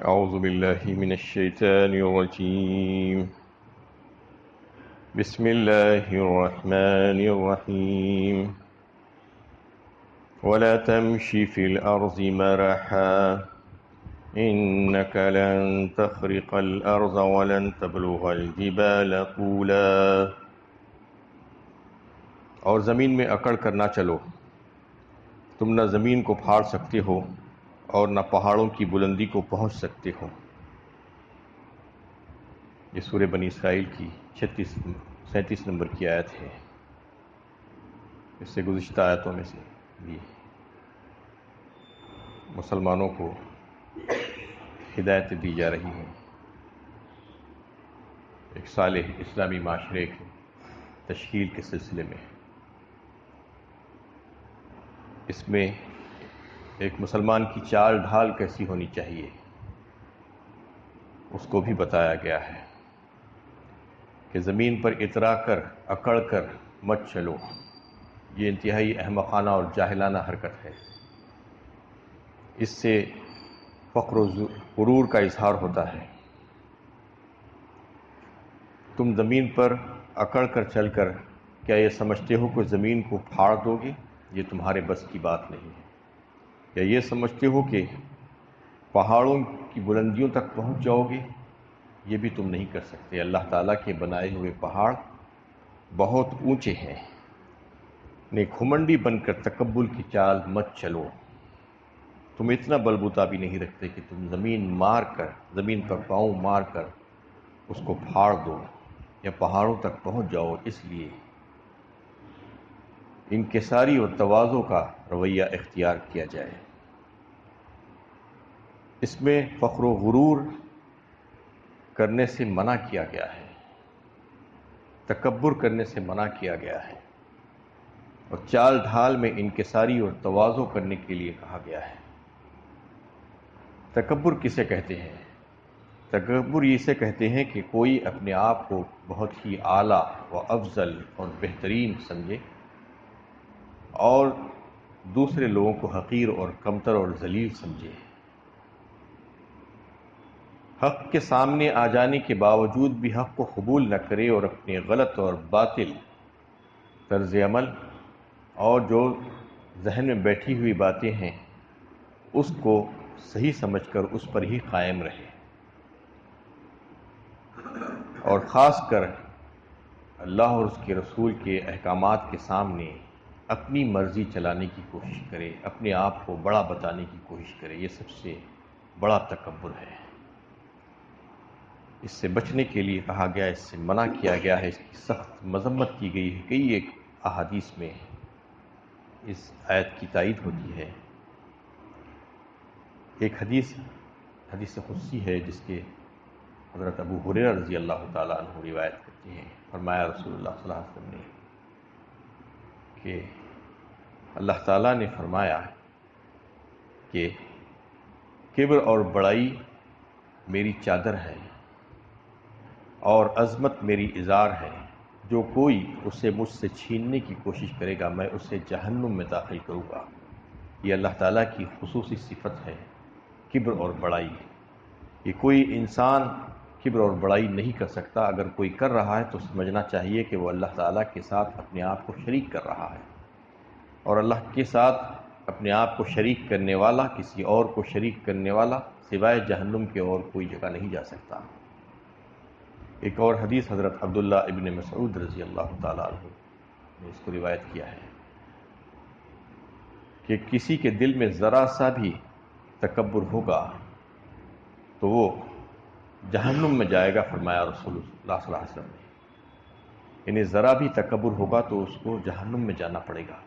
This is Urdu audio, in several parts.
أعوذ بالله من الشيطان الرجيم. بسم الله الرحمن الرحيم. ولا تمش في الأرض مرحا إنك لن تخرق الأرض ولن تبلغ الجبال طولا. اور زمین میں اکڑ کر نہ چلو، تم نہ زمین کو پھاڑ سکتے ہو اور نہ پہاڑوں کی بلندی کو پہنچ سکتے ہو. یہ سورہ بنی اسرائیل کی 37 نمبر کی آیت ہے. اس سے گزشتہ آیتوں میں سے بھی مسلمانوں کو ہدایتیں دی جا رہی ہیں ایک صالح اسلامی معاشرے کی تشکیل کے سلسلے میں. اس میں ایک مسلمان کی چال ڈھال کیسی ہونی چاہیے اس کو بھی بتایا گیا ہے کہ زمین پر اترا کر اکڑ کر مت چلو. یہ انتہائی احمقانہ اور جاہلانہ حرکت ہے. اس سے فخر و غرور کا اظہار ہوتا ہے. تم زمین پر اکڑ کر چل کر کیا یہ سمجھتے ہو کہ زمین کو پھاڑ دو گے؟ یہ تمہارے بس کی بات نہیں ہے. یا یہ سمجھتے ہو کہ پہاڑوں کی بلندیوں تک پہنچ جاؤ گے؟ یہ بھی تم نہیں کر سکتے. اللہ تعالیٰ کے بنائے ہوئے پہاڑ بہت اونچے ہیں. گھمنڈی بن کر تکبر کی چال مت چلو. تم اتنا بلبوتا بھی نہیں رکھتے کہ تم زمین پر پاؤں مار کر اس کو پھاڑ دو یا پہاڑوں تک پہنچ جاؤ. اس لیے انکساری اور تواضع کا رویہ اختیار کیا جائے. اس میں فخر و غرور کرنے سے منع کیا گیا ہے، تکبر کرنے سے منع کیا گیا ہے، اور چال ڈھال میں انکساری اور تواضع کرنے کے لیے کہا گیا ہے. تکبر کسے کہتے ہیں؟ تکبر اسے کہتے ہیں کہ کوئی اپنے آپ کو بہت ہی اعلیٰ و افضل اور بہترین سمجھے اور دوسرے لوگوں کو حقیر اور کمتر اور ذلیل سمجھے. حق کے سامنے آ جانے کے باوجود بھی حق کو قبول نہ کرے اور اپنے غلط اور باطل طرز عمل اور جو ذہن میں بیٹھی ہوئی باتیں ہیں اس کو صحیح سمجھ کر اس پر ہی قائم رہے، اور خاص کر اللہ اور اس کے رسول کے احکامات کے سامنے اپنی مرضی چلانے کی کوشش کرے، اپنے آپ کو بڑا بتانے کی کوشش کرے. یہ سب سے بڑا تکبر ہے. اس سے بچنے کے لیے کہا گیا، اس سے منع کیا گیا ہے، اس کی سخت مذمت کی گئی ہے. کئی ایک احادیث میں اس آیت کی تائید ہوتی ہے. ایک حدیث قدسی ہے جس کے حضرت ابو ہریرہ رضی اللہ تعالیٰ عنہ روایت کرتے ہیں. فرمایا رسول اللہ صلی اللہ علیہ وسلم نے کہ اللہ تعالیٰ نے فرمایا کہ کبر اور بڑائی میری چادر ہے اور عظمت میری ازار ہے. جو کوئی اسے مجھ سے چھیننے کی کوشش کرے گا میں اسے جہنم میں داخل کروں گا. یہ اللہ تعالیٰ کی خصوصی صفت ہے، کبر اور بڑائی. یہ کوئی انسان کبر اور بڑائی نہیں کر سکتا. اگر کوئی کر رہا ہے تو سمجھنا چاہیے کہ وہ اللہ تعالیٰ کے ساتھ اپنے آپ کو شریک کر رہا ہے، اور اللہ کے ساتھ اپنے آپ کو شریک کرنے والا کسی اور کو شریک کرنے والا سوائے جہنم کے اور کوئی جگہ نہیں جا سکتا. ایک اور حدیث حضرت عبداللہ ابن مسعود رضی اللہ تعالیٰ عنہ نے اس کو روایت کیا ہے کہ کسی کے دل میں ذرا سا بھی تکبر ہوگا تو وہ جہنم میں جائے گا. فرمایا رسول اللہ صلی اللہ علیہ وسلم نے، یعنی ذرا بھی تکبر ہوگا تو اس کو جہنم میں جانا پڑے گا.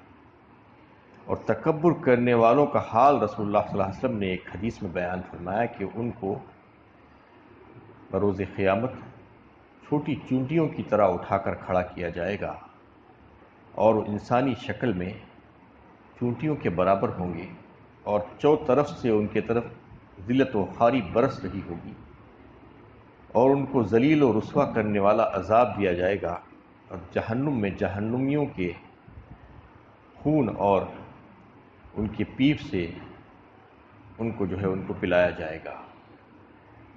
اور تکبر کرنے والوں کا حال رسول اللہ صلی اللہ علیہ وسلم نے ایک حدیث میں بیان فرمایا کہ ان کو بروز قیامت چھوٹی چونٹیوں کی طرح اٹھا کر کھڑا کیا جائے گا، اور انسانی شکل میں چونٹیوں کے برابر ہوں گے، اور طرف سے ان کے طرف ذلت و خواری برس رہی ہوگی، اور ان کو ذلیل و رسوا کرنے والا عذاب دیا جائے گا. اور جہنم میں جہنمیوں کے خون اور ان کے پیپ سے ان کو پلایا جائے گا.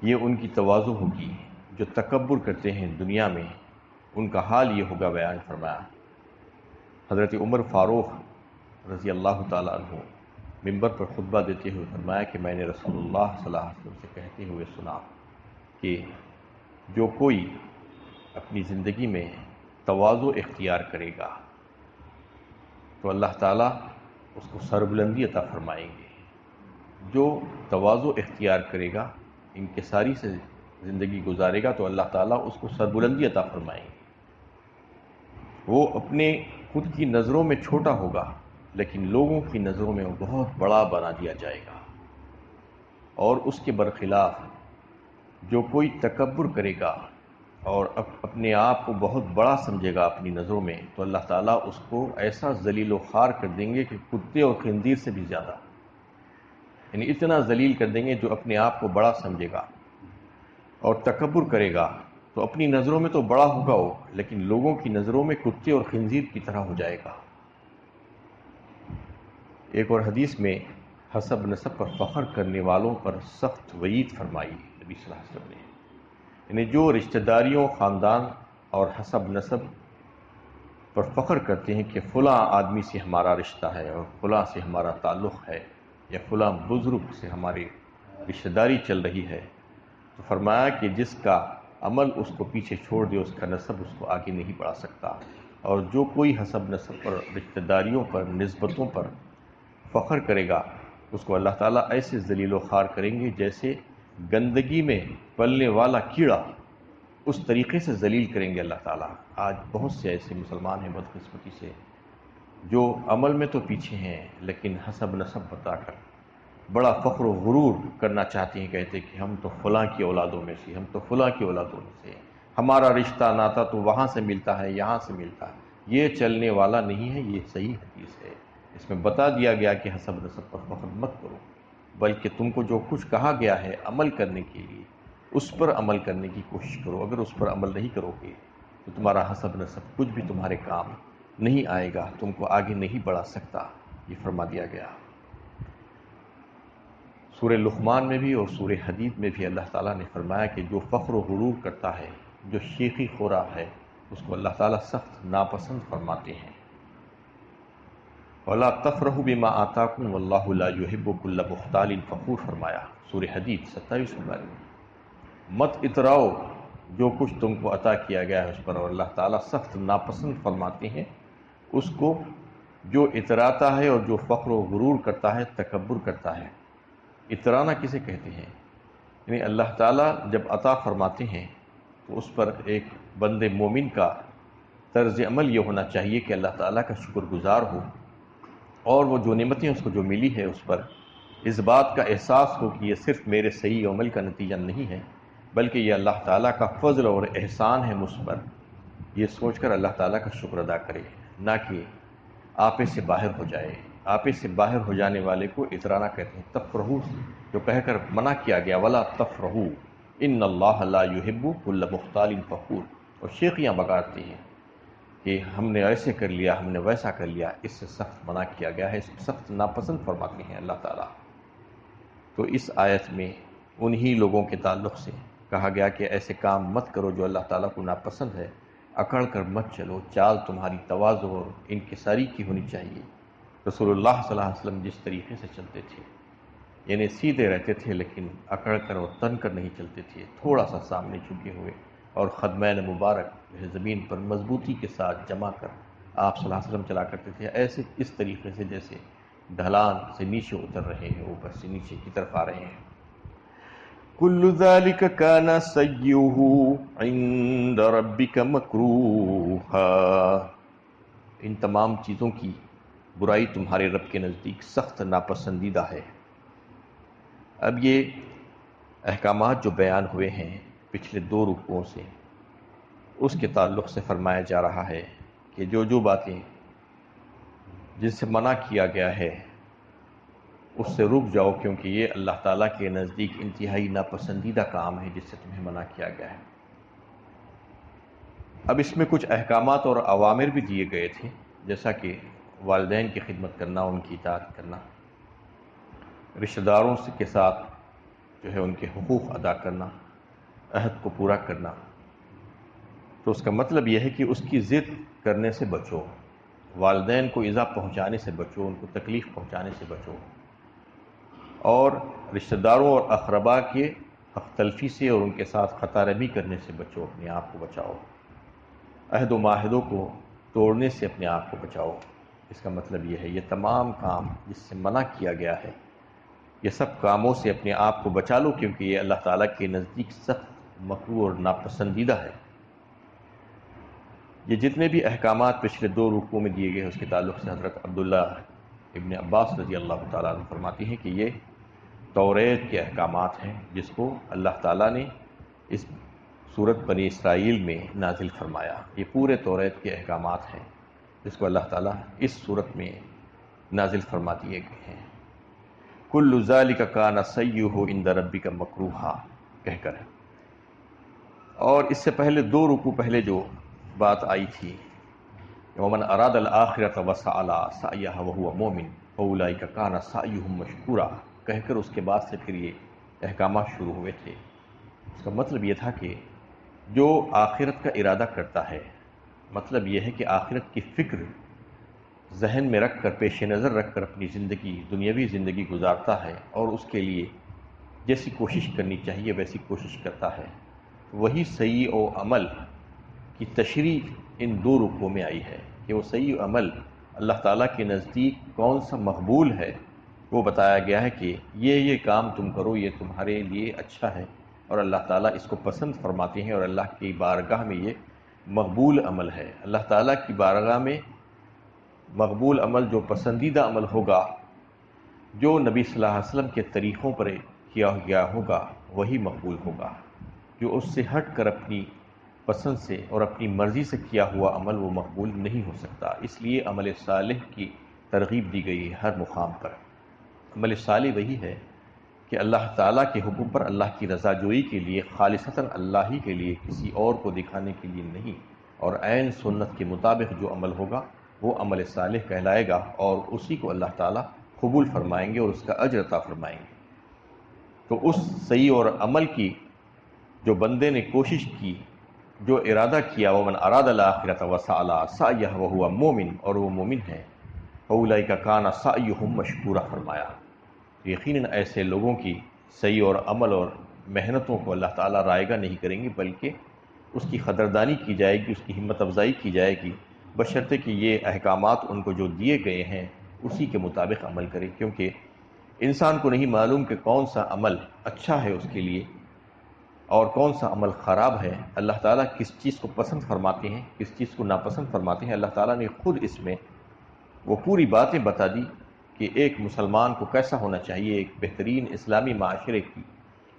یہ ان کی تواضع ہوگی جو تکبر کرتے ہیں دنیا میں، ان کا حال یہ ہوگا بیان فرمایا۔ حضرت عمر فاروق رضی اللہ تعالیٰ عنہ منبر پر خطبہ دیتے ہوئے فرمایا کہ میں نے رسول اللہ صلی اللہ علیہ وسلم سے کہتے ہوئے سنا کہ جو کوئی اپنی زندگی میں تواضع اختیار کرے گا تو اللہ تعالیٰ اس کو سربلندی عطا فرمائیں گے۔ جو تواضع اختیار کرے گا، انکساری سے زندگی گزارے گا تو اللہ تعالیٰ اس کو سربلندی عطا فرمائیں گے۔ وہ اپنے خود کی نظروں میں چھوٹا ہوگا لیکن لوگوں کی نظروں میں وہ بہت بڑا بنا دیا جائے گا۔ اور اس کے برخلاف جو کوئی تکبر کرے گا اور اپنے آپ کو بہت بڑا سمجھے گا اپنی نظروں میں تو اللہ تعالیٰ اس کو ایسا ذلیل و خوار کر دیں گے کہ کتے اور خنزیر سے بھی زیادہ، یعنی اتنا ذلیل کر دیں گے جو اپنے آپ کو بڑا سمجھے گا اور تکبر کرے گا تو اپنی نظروں میں تو بڑا ہوگا وہ، لیکن لوگوں کی نظروں میں کتے اور خنزیر کی طرح ہو جائے گا۔ ایک اور حدیث میں حسب نسب پر فخر کرنے والوں پر سخت وعید فرمائی نبی صلی اللہ علیہ وسلم نے، یعنی جو رشتہ داریوں، خاندان اور حسب نسب پر فخر کرتے ہیں کہ فلاں آدمی سے ہمارا رشتہ ہے اور فلاں سے ہمارا تعلق ہے یا فلاں بزرگ سے ہماری رشتہ داری چل رہی ہے، تو فرمایا کہ جس کا عمل اس کو پیچھے چھوڑ دے اس کا نسب اس کو آگے نہیں بڑھا سکتا۔ اور جو کوئی حسب نسب پر، رشتہ داریوں پر، نسبتوں پر فخر کرے گا اس کو اللہ تعالیٰ ایسے ذلیل و خوار کریں گے جیسے گندگی میں پلنے والا کیڑا، اس طریقے سے ذلیل کریں گے اللہ تعالیٰ۔ آج بہت سے ایسے مسلمان ہیں بدقسمتی سے جو عمل میں تو پیچھے ہیں لیکن حسب نسب بتا کر بڑا فخر و غرور کرنا چاہتے ہیں، کہتے کہ ہم تو فلاں کی اولادوں میں سے، ہم تو فلاں کی اولادوں میں سے، ہمارا رشتہ ناتا تو وہاں سے ملتا ہے، یہاں سے ملتا ہے۔ یہ چلنے والا نہیں ہے، یہ صحیح حدیث ہے۔ اس میں بتا دیا گیا کہ حسب نسب پر فخر مت کرو، بلکہ تم کو جو کچھ کہا گیا ہے عمل کرنے کے لیے اس پر عمل کرنے کی کوشش کرو۔ اگر اس پر عمل نہیں کرو گے تو تمہارا حسب نسب کچھ بھی تمہارے کام نہیں آئے گا، تم کو آگے نہیں بڑھا سکتا، یہ فرما دیا گیا۔ سورہ لقمان میں بھی اور سورہ حدید میں بھی اللہ تعالیٰ نے فرمایا کہ جو فخر و غرور کرتا ہے، جو شیخی خورا ہے، اس کو اللہ تعالیٰ سخت ناپسند فرماتے ہیں۔ وَلَا تَفْرَحُوا بِمَا آتَاكُمْ وَاللَّهُ لَا يُحِبُّ كُلَّ مُخْتَالٍ فَخُورٍ فرمایا سورہ حدید 27 نمبر میں۔ مت اتراؤ جو کچھ تم کو عطا کیا گیا ہے اس پر، اور اللہ تعالیٰ سخت ناپسند فرماتے ہیں اس کو جو اتراتا ہے اور جو فخر و غرور کرتا ہے، تکبر کرتا ہے۔ اترانا کسے کہتے ہیں؟ یعنی اللہ تعالیٰ جب عطا فرماتے ہیں تو اس پر ایک بند مومن کا طرز عمل یہ ہونا چاہیے کہ اللہ تعالیٰ کا شکر گزار ہو، اور وہ جو نعمتیں اس کو جو ملی ہے اس پر اس بات کا احساس ہو کہ یہ صرف میرے صحیح عمل کا نتیجہ نہیں ہے بلکہ یہ اللہ تعالیٰ کا فضل اور احسان ہے مجھ پر، یہ سوچ کر اللہ تعالیٰ کا شکر ادا کرے، نہ کہ آپے سے باہر ہو جائے۔ آپے سے باہر ہو جانے والے کو اترانا کہتے ہیں۔ تفرحو جو کہہ کر منع کیا گیا، ولا تفرحو ان اللہ لا یحب کل مختال فخور، اور شیخیاں بگاڑتے ہیں کہ ہم نے ایسے کر لیا، ہم نے ویسا کر لیا، اس سے سخت منع کیا گیا ہے، اس کو سخت ناپسند فرماتے ہیں اللہ تعالیٰ۔ تو اس آیت میں انہی لوگوں کے تعلق سے کہا گیا کہ ایسے کام مت کرو جو اللہ تعالیٰ کو ناپسند ہے، اکڑ کر مت چلو، چال تمہاری تواضع اور انکساری کی ہونی چاہیے۔ رسول اللہ صلی اللہ علیہ وسلم جس طریقے سے چلتے تھے، یعنی سیدھے رہتے تھے لیکن اکڑ کر اور تن کر نہیں چلتے تھے، تھوڑا سا سامنے جھکے ہوئے، اور خدمین مبارک زمین پر مضبوطی کے ساتھ جمع کر آپ صلی اللہ علیہ وسلم چلا کرتے تھے، ایسے اس طریقے سے جیسے ڈھلان سے نیچے اتر رہے ہیں، اوپر سے نیچے کی طرف آ رہے ہیں۔ کل ذلک کان سیئہ عند ربک مکروہا، ان تمام چیزوں کی برائی تمہارے رب کے نزدیک سخت ناپسندیدہ ہے۔ اب یہ احکامات جو بیان ہوئے ہیں پچھلے 2 رکوعوں سے، اس کے تعلق سے فرمایا جا رہا ہے کہ جو باتیں جن سے منع کیا گیا ہے اس سے رک جاؤ، کیونکہ یہ اللہ تعالیٰ کے نزدیک انتہائی ناپسندیدہ کام ہے جس سے تمہیں منع کیا گیا ہے۔ اب اس میں کچھ احکامات اور اوامر بھی دیے گئے تھے، جیسا کہ والدین کی خدمت کرنا، ان کی اطاعت کرنا، رشتہ داروں کے ساتھ جو ہے ان کے حقوق ادا کرنا، عہد کو پورا کرنا، تو اس کا مطلب یہ ہے کہ اس کی ضد کرنے سے بچو، والدین کو ایذا پہنچانے سے بچو، ان کو تکلیف پہنچانے سے بچو، اور رشتہ داروں اور اقربا کے حق تلفی سے اور ان کے ساتھ خطا رمی کرنے سے بچو، اپنے آپ کو بچاؤ، عہد و معاہدوں کو توڑنے سے اپنے آپ کو بچاؤ۔ اس کا مطلب یہ ہے یہ تمام کام جس سے منع کیا گیا ہے، یہ سب کاموں سے اپنے آپ کو بچا لو، کیونکہ یہ اللہ تعالیٰ کے نزدیک سخت مکروہ اور ناپسندیدہ ہے۔ یہ جتنے بھی احکامات پچھلے 2 رکوع میں دیے گئے ہیں، اس کے تعلق سے حضرت عبداللہ ابن عباس رضی اللہ تعالیٰ عنہ فرماتی ہیں کہ یہ توریت کے احکامات ہیں، جس کو اللہ تعالیٰ نے اس سورت بنی اسرائیل میں نازل فرمایا۔ یہ پورے توریت کے احکامات ہیں جس کو اللہ تعالیٰ اس سورت میں نازل فرما دیے گئے ہیں۔ کل ذالک کان سیئہ عند ربک مکروہا کہہ کر، اور اس سے پہلے 2 رکوع پہلے جو بات آئی تھی، ومن اراد الآخرۃ وسعى لها سعیها وهو مؤمن فاولئک کان سعیهم مشکورا کہہ کر اس کے بعد سے پھر یہ احکامات شروع ہوئے تھے۔ اس کا مطلب یہ تھا کہ جو آخرت کا ارادہ کرتا ہے، مطلب یہ ہے کہ آخرت کی فکر ذہن میں رکھ کر، پیش نظر رکھ کر اپنی زندگی، دنیاوی زندگی گزارتا ہے، اور اس کے لیے جیسی کوشش کرنی چاہیے ویسی کوشش کرتا ہے، وہی صحیح و عمل کی تشریح ان 2 رکوعوں میں آئی ہے کہ وہ صحیح عمل اللہ تعالیٰ کے نزدیک کون سا مقبول ہے، وہ بتایا گیا ہے کہ یہ کام تم کرو، یہ تمہارے لیے اچھا ہے اور اللہ تعالیٰ اس کو پسند فرماتے ہیں، اور اللہ کی بارگاہ میں یہ مقبول عمل ہے۔ اللہ تعالیٰ کی بارگاہ میں مقبول عمل، جو پسندیدہ عمل ہوگا، جو نبی صلی اللہ علیہ وسلم کے طریقوں پر کیا گیا ہوگا، وہی مقبول ہوگا۔ جو اس سے ہٹ کر اپنی پسند سے اور اپنی مرضی سے کیا ہوا عمل، وہ مقبول نہیں ہو سکتا۔ اس لیے عمل صالح کی ترغیب دی گئی ہے ہر مقام پر۔ عمل صالح وہی ہے کہ اللہ تعالیٰ کے حکم پر اللہ کی رضا جوئی کے لیے، خالصتاً اللہ ہی کے لیے، کسی اور کو دکھانے کے لیے نہیں، اور عین سنت کے مطابق جو عمل ہوگا وہ عمل صالح کہلائے گا، اور اسی کو اللہ تعالیٰ قبول فرمائیں گے اور اس کا اجر عطا فرمائیں گے۔ تو اس صحیح اور عمل کی جو بندے نے کوشش کی، جو ارادہ کیا، ومن اراد الآخرۃ وسعى لها سعیہ وهو مومن، اور وہ مومن ہے، فاولئک کان سعیہم مشکورا فرمایا، یقیناً ایسے لوگوں کی صحیح اور عمل اور محنتوں کو اللہ تعالیٰ رائگاں نہیں کریں گے، بلکہ اس کی قدردانی کی جائے گی، اس کی ہمت افزائی کی جائے گی، بشرطے کہ یہ احکامات ان کو جو دیے گئے ہیں اسی کے مطابق عمل کریں، کیونکہ انسان کو نہیں معلوم کہ کون سا عمل اچھا ہے اس کے لیے اور کون سا عمل خراب ہے۔ اللہ تعالیٰ کس چیز کو پسند فرماتے ہیں، کس چیز کو ناپسند فرماتے ہیں، اللہ تعالیٰ نے خود اس میں وہ پوری باتیں بتا دی کہ ایک مسلمان کو کیسا ہونا چاہیے، ایک بہترین اسلامی معاشرے کی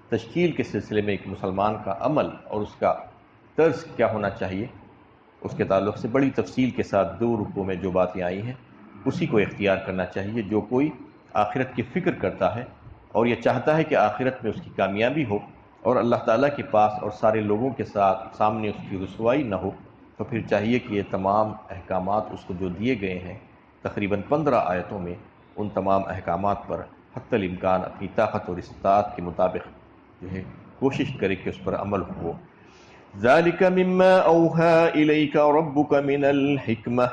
تشکیل کے سلسلے میں ایک مسلمان کا عمل اور اس کا طرز کیا ہونا چاہیے، اس کے تعلق سے بڑی تفصیل کے ساتھ 2 رکوع میں جو باتیں آئی ہیں اسی کو اختیار کرنا چاہیے۔ جو کوئی آخرت کی فکر کرتا ہے اور یہ چاہتا ہے کہ آخرت میں اس کی کامیابی ہو اور اللہ تعالیٰ کے پاس اور سارے لوگوں کے سامنے اس کی رسوائی نہ ہو، تو پھر چاہیے کہ یہ تمام احکامات اس کو جو دیے گئے ہیں تقریباً 15 آیتوں میں، ان تمام احکامات پر حتی الامکان اپنی طاقت اور استطاعت کے مطابق جو ہے کوشش کرے کہ اس پر عمل ہو۔ ذَلِكَ مِمَّا أَوْحَى إِلَيْكَ رَبُّكَ مِنَ الْحِكْمَةِ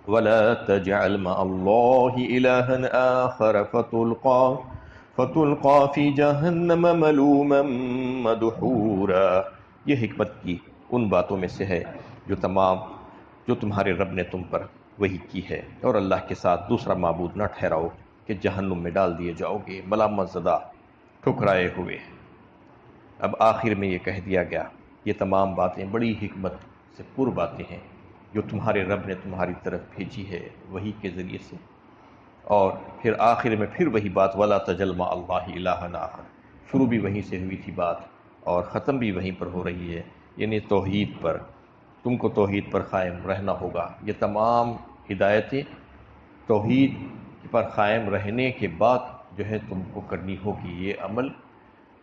وَلَا تَجْعَلْ مَعَ اللَّهِ إِلَٰهًا آخَرَ فَتُلْقَىٰ فِي جَهَنَّمَ مَلُومًا مَدْحُورًا۔ یہ حکمت کی ان باتوں میں سے ہے جو تمہارے رب نے تم پر وحی کی ہے، اور اللہ کے ساتھ دوسرا معبود نہ ٹھہراؤ کہ جہنم میں ڈال دیے جاؤ گے ملامت زدہ، ٹھکرائے ہوئے۔ اب آخر میں یہ کہہ دیا گیا، یہ تمام باتیں بڑی حکمت سے پر باتیں ہیں جو تمہارے رب نے تمہاری طرف بھیجی ہے وحی کے ذریعے سے، اور پھر آخر میں پھر وہی بات وَلَا تَجْعَلْ مَعَ اللَّهِ إِلَٰهًا آخَرَ، شروع بھی وہیں سے ہوئی تھی بات اور ختم بھی وہیں پر ہو رہی ہے، یعنی توحید پر، تم کو توحید پر قائم رہنا ہوگا۔ یہ تمام ہدایتیں توحید پر قائم رہنے کے بعد جو ہے تم کو کرنی ہوگی۔ یہ عمل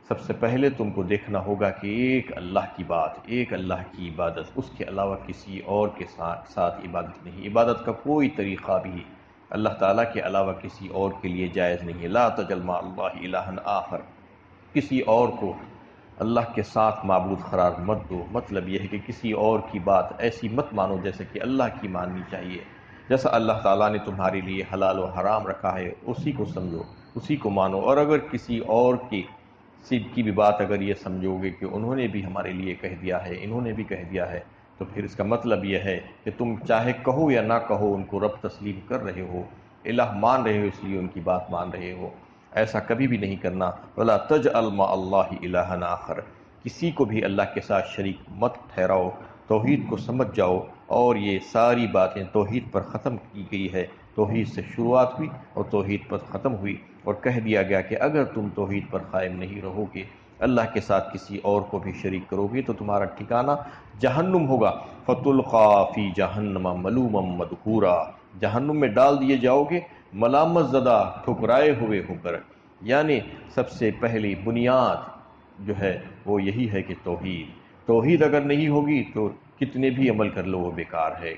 سب سے پہلے تم کو دیکھنا ہوگا کہ ایک اللہ کی بات، ایک اللہ کی عبادت، اس کے علاوہ کسی اور کے ساتھ عبادت نہیں، عبادت کا کوئی طریقہ بھی اللہ تعالیٰ کے علاوہ کسی اور کے لیے جائز نہیں ہے۔ لا تجعل مع اللہ الہا آخر، کسی اور کو اللہ کے ساتھ معبود قرار مت دو۔ مطلب یہ ہے کہ کسی اور کی بات ایسی مت مانو جیسے کہ اللہ کی ماننی چاہیے۔ جیسا اللہ تعالیٰ نے تمہارے لیے حلال و حرام رکھا ہے اسی کو سمجھو، اسی کو مانو۔ اور اگر کسی اور کی بھی بات اگر یہ سمجھو گے کہ انہوں نے بھی ہمارے لیے کہہ دیا ہے، انہوں نے بھی کہہ دیا ہے، تو پھر اس کا مطلب یہ ہے کہ تم چاہے کہو یا نہ کہو ان کو رب تسلیم کر رہے ہو، الہ مان رہے ہو، اس لیے ان کی بات مان رہے ہو۔ ایسا کبھی بھی نہیں کرنا۔ وَلَا تَجْعَلْ مَعَ اللَّهِ إِلَٰهًا آخَرَ، کسی کو بھی اللہ کے ساتھ شریک مت ٹھہراؤ۔ توحید کو سمجھ جاؤ، اور یہ ساری باتیں توحید پر ختم کی گئی ہے۔ توحید سے شروعات ہوئی اور توحید پر ختم ہوئی، اور کہہ دیا گیا کہ اگر تم توحید پر قائم نہیں رہو گے، اللہ کے ساتھ کسی اور کو بھی شریک کرو گے، تو تمہارا ٹھکانہ جہنم ہوگا۔ فَتُلْقَىٰ فِي جَهَنَّمَ مَلُومًا مَدْحُورًا، جہنم میں ڈال دیے جاؤ گے ملامت زدہ، ٹھکرائے ہوئے ہو کر۔ یعنی سب سے پہلی بنیاد جو ہے وہ یہی ہے کہ توحید اگر نہیں ہوگی تو کتنے بھی عمل کر لو وہ بیکار ہے۔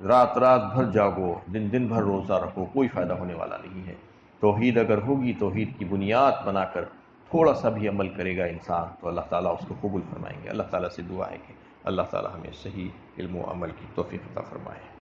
رات رات بھر جاگو، دن دن بھر روزہ رکھو، کوئی فائدہ ہونے والا نہیں ہے۔ توحید اگر ہوگی، توحید کی بنیاد بنا کر تھوڑا سا بھی عمل کرے گا انسان، تو اللہ تعالیٰ اس کو قبول فرمائیں گے۔ اللہ تعالیٰ سے دعا ہے کہ اللہ تعالیٰ ہمیں صحیح علم و عمل کی توفیق عطا فرمائے۔